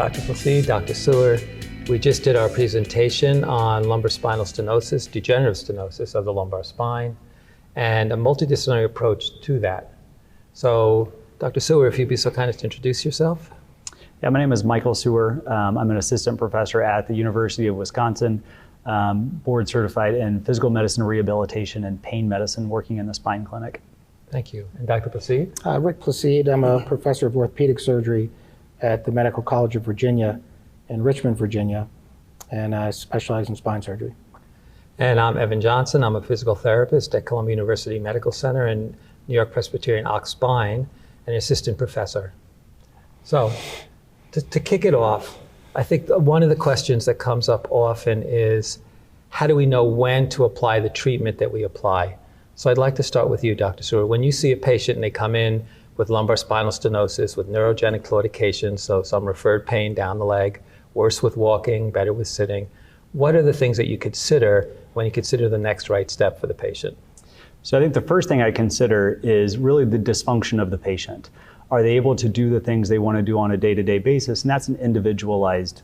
Dr. Placide, Dr. Suer. We just did our presentation on lumbar spinal stenosis, degenerative stenosis of the lumbar spine, and a multidisciplinary approach to that. So, Dr. Suer, if you'd be so kind as to introduce yourself. Yeah, my name is Michael Suer. I'm an assistant professor at the University of Wisconsin, board certified in physical medicine, rehabilitation, and pain medicine, working in the spine clinic. Thank you. And Dr. Placide? Rick Placide. I'm a professor of orthopedic surgery at the Medical College of Virginia in Richmond, Virginia, and I specialize in spine surgery. And I'm Evan Johnson. I'm a physical therapist at Columbia University Medical Center and New York Presbyterian Ox Spine, and assistant professor. So, to kick it off, I think one of the questions that comes up often is, how do we know when to apply the treatment that we apply? So I'd like to start with you, Dr. Suer. When you see a patient and they come in with lumbar spinal stenosis, with neurogenic claudication, so some referred pain down the leg, worse with walking, better with sitting, what are the things that you consider when you consider the next right step for the patient? So I think the first thing I consider is really the dysfunction of the patient. Are they able to do the things they want to do on a day-to-day basis? And that's an individualized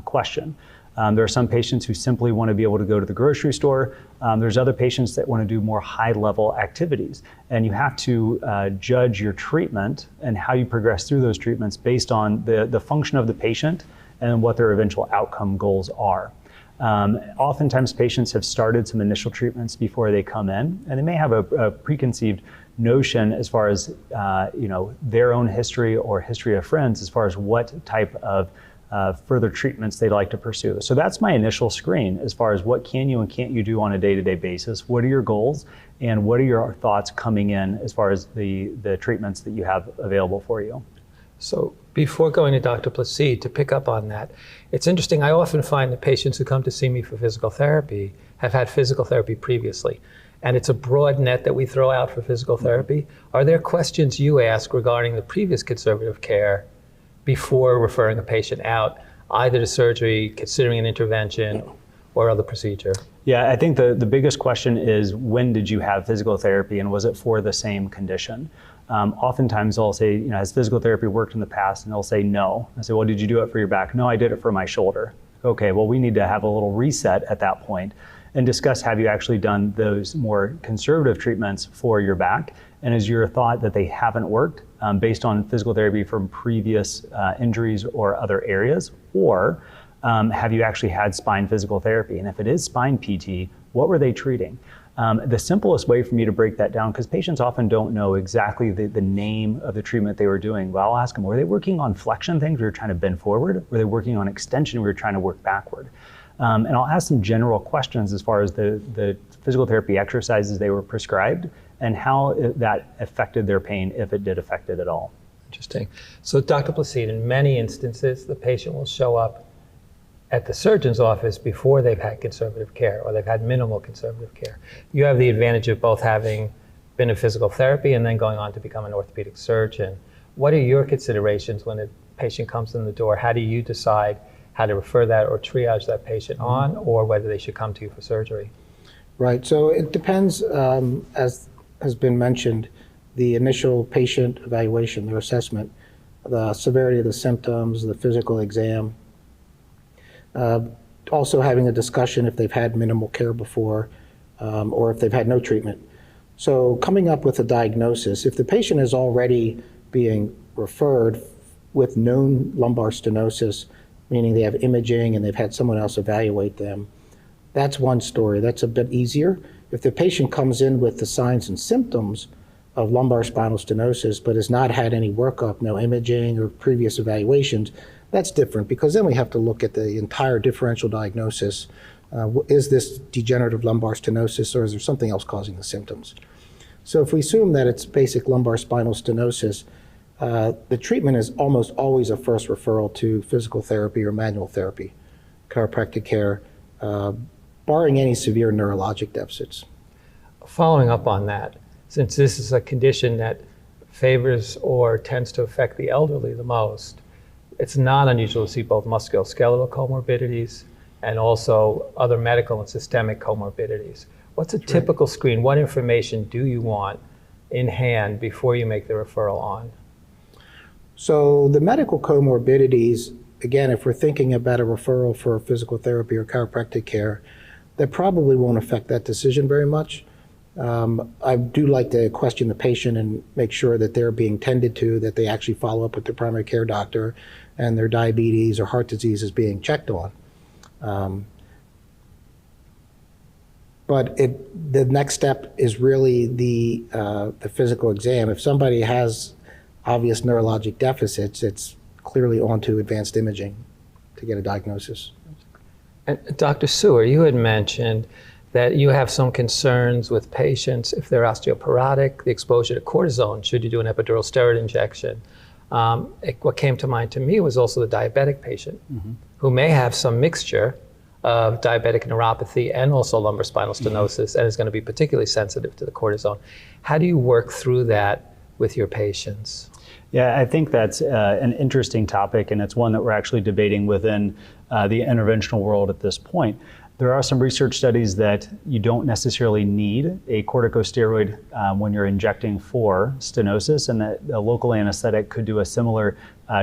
question. There are some patients who simply want to be able to go to the grocery store. There's other patients that want to do more high-level activities. And you have to judge your treatment and how you progress through those treatments based on the function of the patient and what their eventual outcome goals are. Oftentimes patients have started some initial treatments before they come in, and they may have a preconceived notion as far as their own history or history of friends as far as what type of further treatments they'd like to pursue. So that's my initial screen as far as what can you and can't you do on a day-to-day basis, what are your goals, and what are your thoughts coming in as far as the treatments that you have available for you. So before going to Dr. Placide, to pick up on that, it's interesting, I often find that patients who come to see me for physical therapy have had physical therapy previously. And it's a broad net that we throw out for physical therapy. Are there questions you ask regarding the previous conservative care before referring a patient out, either to surgery, considering an intervention, or other procedure? Yeah, I think the biggest question is, when did you have physical therapy, and was it for the same condition? Oftentimes I'll say, has physical therapy worked in the past? And they'll say no. I say, well, did you do it for your back? No, I did it for my shoulder. Okay, well, we need to have a little reset at that point and discuss, have you actually done those more conservative treatments for your back? And is your thought that they haven't worked based on physical therapy from previous injuries or other areas? Or have you actually had spine physical therapy? And if it is spine PT, what were they treating? The simplest way for me to break that down, because patients often don't know exactly the name of the treatment they were doing, but I'll ask them, were they working on flexion things? We were trying to bend forward. Were they working on extension? We were trying to work backward. And I'll ask some general questions as far as the physical therapy exercises they were prescribed and how that affected their pain, if it did affect it at all. Interesting. So Dr. Placide, in many instances, the patient will show up at the surgeon's office before they've had conservative care or they've had minimal conservative care. You have the advantage of both having been in physical therapy and then going on to become an orthopedic surgeon. What are your considerations when a patient comes in the door? How do you decide how to refer that or triage that patient on, or whether they should come to you for surgery? Right, so it depends, as has been mentioned, the initial patient evaluation, their assessment, the severity of the symptoms, the physical exam, also having a discussion if they've had minimal care before, or if they've had no treatment. So coming up with a diagnosis, if the patient is already being referred with known lumbar stenosis, meaning they have imaging and they've had someone else evaluate them, that's one story. That's a bit easier. If the patient comes in with the signs and symptoms of lumbar spinal stenosis but has not had any workup, no imaging or previous evaluations, that's different, because then we have to look at the entire differential diagnosis. Is this degenerative lumbar stenosis, or is there something else causing the symptoms? So if we assume that it's basic lumbar spinal stenosis, the treatment is almost always a first referral to physical therapy or manual therapy, chiropractic care, barring any severe neurologic deficits. Following up on that, since this is a condition that favors or tends to affect the elderly the most, it's not unusual to see both musculoskeletal comorbidities and also other medical and systemic comorbidities. What's a typical screen? What information do you want in hand before you make the referral on? So the medical comorbidities again, if we're thinking about a referral for physical therapy or chiropractic care, that probably won't affect that decision very much. I do like to question the patient and make sure that they're being tended to, that they actually follow up with their primary care doctor and their diabetes or heart disease is being checked on. But the next step is really the physical exam. If somebody has obvious neurologic deficits, it's clearly onto advanced imaging to get a diagnosis. And Dr. Suer, you had mentioned that you have some concerns with patients if they're osteoporotic, the exposure to cortisone, should you do an epidural steroid injection. What came to mind to me was also the diabetic patient who may have some mixture of diabetic neuropathy and also lumbar spinal stenosis and is going to be particularly sensitive to the cortisone. How do you work through that with your patients? Yeah, I think that's an interesting topic, and it's one that we're actually debating within the interventional world at this point. There are some research studies that you don't necessarily need a corticosteroid when you're injecting for stenosis, and that a local anesthetic could do a similar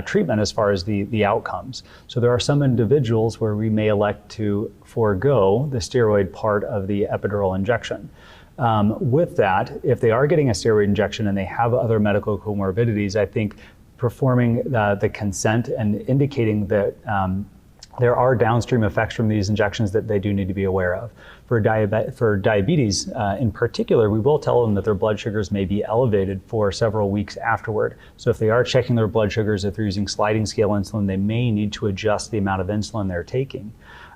treatment as far as the outcomes. So there are some individuals where we may elect to forego the steroid part of the epidural injection. With that, if they are getting a steroid injection and they have other medical comorbidities, I think performing the consent and indicating that there are downstream effects from these injections that they do need to be aware of. For diabetes in particular, we will tell them that their blood sugars may be elevated for several weeks afterward. So if they are checking their blood sugars, if they're using sliding scale insulin, they may need to adjust the amount of insulin they're taking.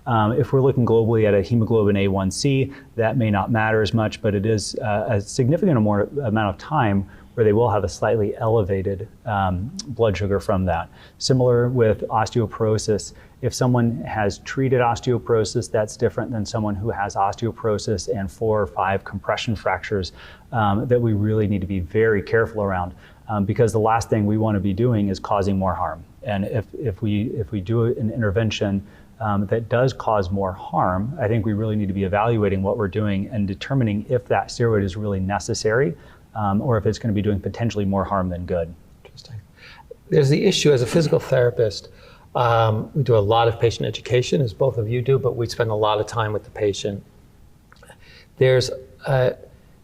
If we're looking globally at a hemoglobin A1C, that may not matter as much, but it is a significant amount of time where they will have a slightly elevated blood sugar from that. Similar with osteoporosis. If someone has treated osteoporosis, that's different than someone who has osteoporosis and 4 or 5 compression fractures that we really need to be very careful around, because the last thing we want to be doing is causing more harm. And if we do an intervention that does cause more harm, I think we really need to be evaluating what we're doing and determining if that steroid is really necessary or if it's going to be doing potentially more harm than good. Interesting. There's the issue as a physical therapist. We do a lot of patient education, as both of you do, but we spend a lot of time with the patient. There's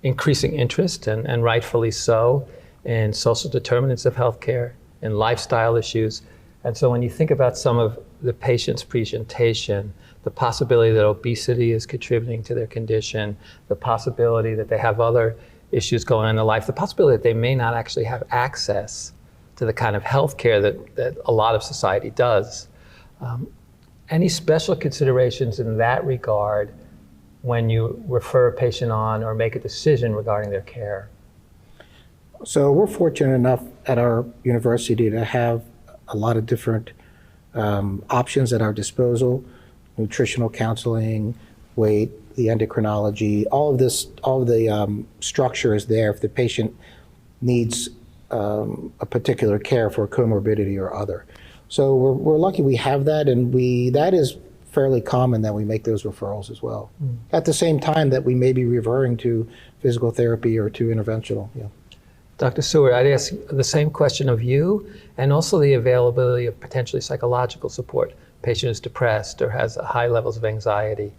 increasing interest, and rightfully so, in social determinants of healthcare, in lifestyle issues. And so when you think about some of the patient's presentation, the possibility that obesity is contributing to their condition, the possibility that they have other issues going on in their life, the possibility that they may not actually have access to the kind of health care that a lot of society does. Any special considerations in that regard when you refer a patient on or make a decision regarding their care? So we're fortunate enough at our university to have a lot of different options at our disposal: nutritional counseling, weight, the endocrinology, all of the structure is there if the patient needs a particular care for a comorbidity or other. So we're lucky we have that, and that is fairly common that we make those referrals as well. At the same time that we may be referring to physical therapy or to interventional. Yeah. Dr. Suer, I'd ask the same question of you, and also the availability of potentially psychological support. Patient is depressed or has high levels of anxiety.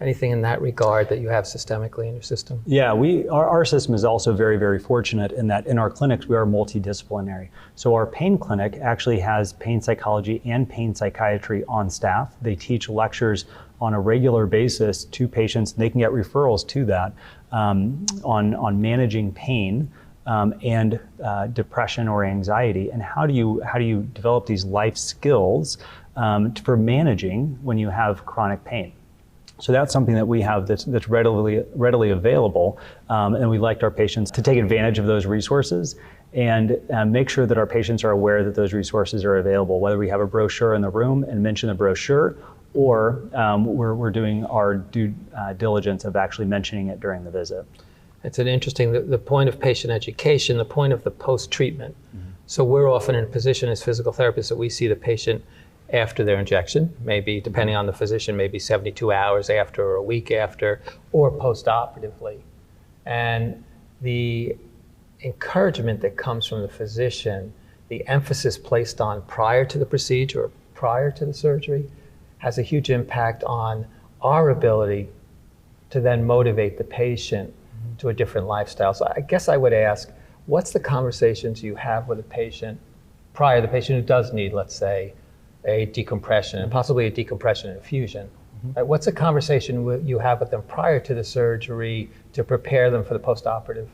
Anything in that regard that you have systemically in your system? Yeah, our system is also very, very fortunate in that in our clinics we are multidisciplinary. So our pain clinic actually has pain psychology and pain psychiatry on staff. They teach lectures on a regular basis to patients, and they can get referrals to that on managing pain and depression or anxiety, and how do you develop these life skills for managing when you have chronic pain. So that's something that we have that's readily available, and we like our patients to take advantage of those resources and make sure that our patients are aware that those resources are available, whether we have a brochure in the room and mention the brochure, or we're doing our due diligence of actually mentioning it during the visit. It's an interesting, the point of patient education, the point of the post-treatment. Mm-hmm. So we're often in a position as physical therapists that we see the patient after their injection, maybe depending on the physician, maybe 72 hours after or a week after, or post-operatively. And the encouragement that comes from the physician, the emphasis placed on prior to the procedure, prior to the surgery has a huge impact on our ability to then motivate the patient to a different lifestyle. So I guess I would ask, what's the conversations you have with a patient prior, the patient who does need, let's say, a decompression and possibly a decompression infusion? Right? What's a conversation you have with them prior to the surgery to prepare them for the postoperative?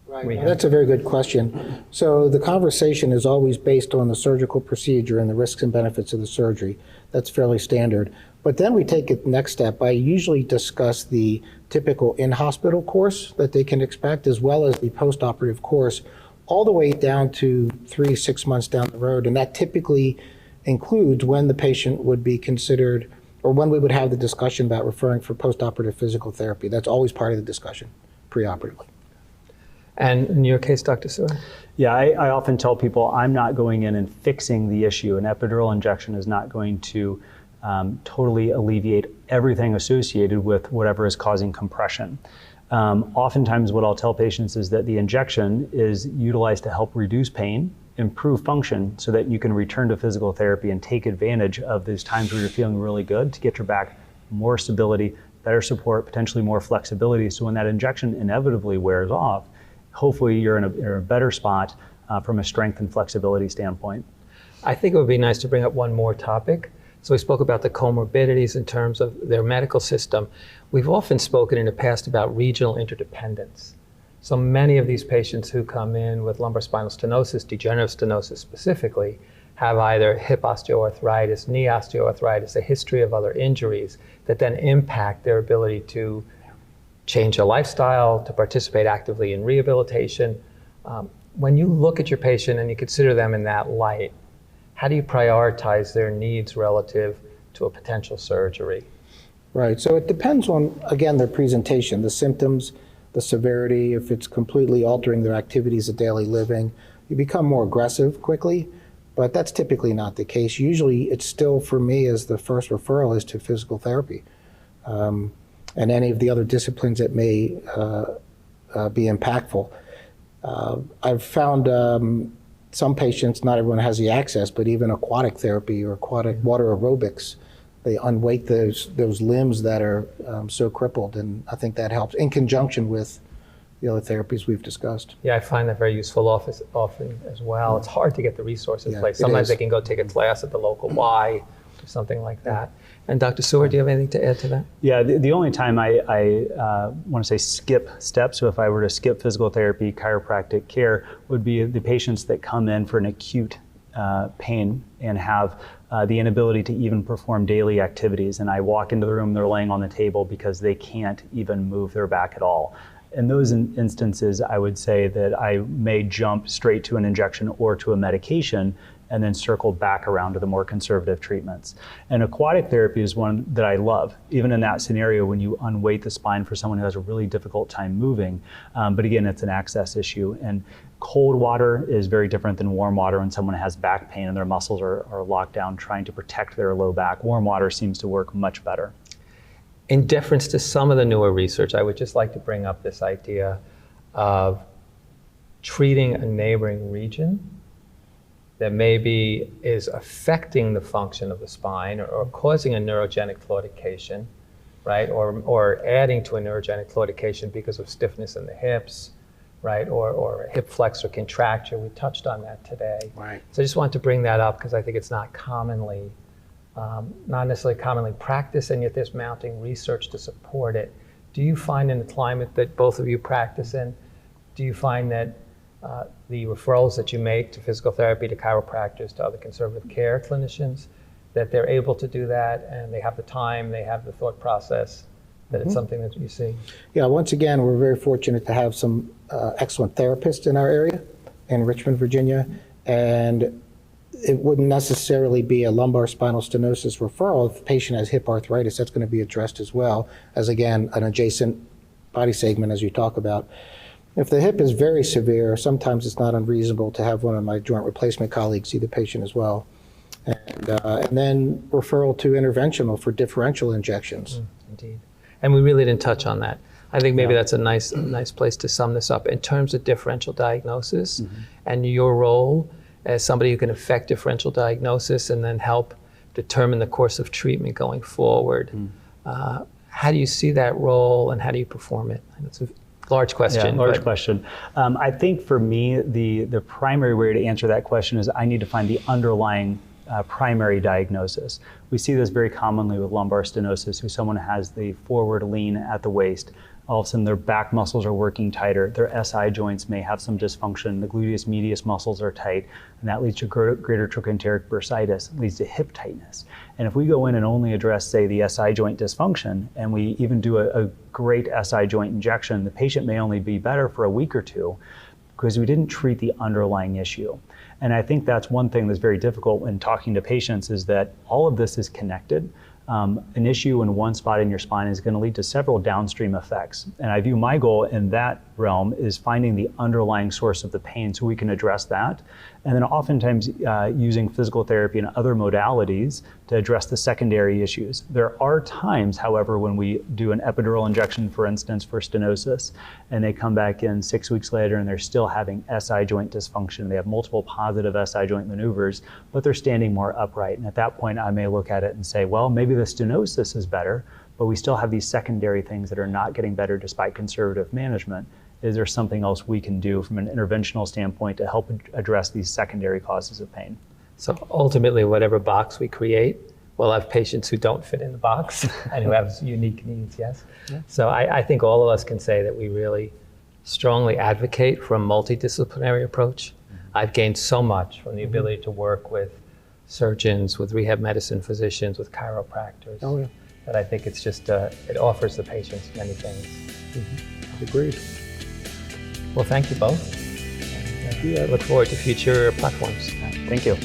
Right. Well, that's a very good question. So the conversation is always based on the surgical procedure and the risks and benefits of the surgery. That's fairly standard. But then we take it next step. I usually discuss the typical in-hospital course that they can expect, as well as the postoperative course, all the way down to 3-6 months down the road. And that typically includes when the patient would be considered, or when we would have the discussion about referring for postoperative physical therapy. That's always part of the discussion preoperatively. And in your case, Dr. Suer? Yeah, I often tell people I'm not going in and fixing the issue. An epidural injection is not going to totally alleviate everything associated with whatever is causing compression. Oftentimes what I'll tell patients is that the injection is utilized to help reduce pain, improve function, so that you can return to physical therapy and take advantage of those times where you're feeling really good to get your back more stability, better support, potentially more flexibility. So when that injection inevitably wears off, hopefully you're in a better spot from a strength and flexibility standpoint. I think it would be nice to bring up one more topic. So we spoke about the comorbidities in terms of their medical system. We've often spoken in the past about regional interdependence. So many of these patients who come in with lumbar spinal stenosis, degenerative stenosis specifically, have either hip osteoarthritis, knee osteoarthritis, a history of other injuries that then impact their ability to change a lifestyle, to participate actively in rehabilitation. When you look at your patient and you consider them in that light, how do you prioritize their needs relative to a potential surgery? Right, so it depends on, again, their presentation, the symptoms, the severity. If it's completely altering their activities of daily living, you become more aggressive quickly, but that's typically not the case. Usually it's still, for me, as the first referral is to physical therapy. And any of the other disciplines that may be impactful. I've found some patients, not everyone has the access, but even aquatic therapy or aquatic water aerobics, they unweight those limbs that are so crippled, and I think that helps in conjunction with the other therapies we've discussed. Yeah, I find that very useful often as well. It's hard to get the resources in place. Sometimes they can go take a class at the local Y or something like that. And Dr. Suer, do you have anything to add to that? Yeah, the only time I want to say skip steps, so if I were to skip physical therapy, chiropractic care, would be the patients that come in for an acute pain and have the inability to even perform daily activities. And I walk into the room, they're laying on the table because they can't even move their back at all. In those instances, I would say that I may jump straight to an injection or to a medication and then circle back around to the more conservative treatments. And aquatic therapy is one that I love, even in that scenario when you unweight the spine for someone who has a really difficult time moving. But again, it's an access issue. And cold water is very different than warm water when someone has back pain and their muscles are locked down trying to protect their low back. Warm water seems to work much better. In deference to some of the newer research, I would just like to bring up this idea of treating a neighboring region that maybe is affecting the function of the spine or causing a neurogenic claudication, right? Or adding to a neurogenic claudication because of stiffness in the hips, right? Or a hip flexor contracture. We touched on that today. Right. So I just want to bring that up because I think it's not commonly, not necessarily commonly practiced, and yet there's mounting research to support it. Do you find in the climate that both of you practice in, do you find that the referrals that you make to physical therapy, to chiropractors, to other conservative care clinicians, that they're able to do that and they have the time, they have the thought process, that it's something that you see? Yeah, once again, we're very fortunate to have some excellent therapists in our area in Richmond, Virginia, and it wouldn't necessarily be a lumbar spinal stenosis referral. If the patient has hip arthritis, that's going to be addressed as well as, again, an adjacent body segment as you talk about. If the hip is very severe, sometimes it's not unreasonable to have one of my joint replacement colleagues see the patient as well. And then referral to interventional for differential injections. Indeed. And we really didn't touch on that. I think maybe that's a nice place to sum this up. In terms of differential diagnosis and your role as somebody who can affect differential diagnosis and then help determine the course of treatment going forward. How do you see that role and how do you perform it? It's a large question. Yeah, large question. I think for me, the primary way to answer that question is I need to find the underlying primary diagnosis. We see this very commonly with lumbar stenosis, who someone has the forward lean at the waist. All of a sudden their back muscles are working tighter, their SI joints may have some dysfunction, the gluteus medius muscles are tight, and that leads to greater trochanteric bursitis, leads to hip tightness. And if we go in and only address, say, the SI joint dysfunction, and we even do a great SI joint injection, the patient may only be better for a week or two because we didn't treat the underlying issue. And I think that's one thing that's very difficult when talking to patients is that all of this is connected. An issue in one spot in your spine is going to lead to several downstream effects. And I view my goal in that realm is finding the underlying source of the pain so we can address that. And then oftentimes using physical therapy and other modalities to address the secondary issues. There are times, however, when we do an epidural injection, for instance, for stenosis, and they come back in 6 weeks later and they're still having SI joint dysfunction. They have multiple positive SI joint maneuvers, but they're standing more upright. And at that point, I may look at it and say, well, maybe the stenosis is better, but we still have these secondary things that are not getting better despite conservative management. Is there something else we can do from an interventional standpoint to help address these secondary causes of pain? So ultimately, whatever box we create, we'll have patients who don't fit in the box and who have unique needs, yes? Yeah. So I think all of us can say that we really strongly advocate for a multidisciplinary approach. I've gained so much from the ability to work with surgeons, with rehab medicine physicians, with chiropractors, that I think it's just, it offers the patients many things. Agreed. Well, thank you both. And, I look forward to future platforms. Thank you.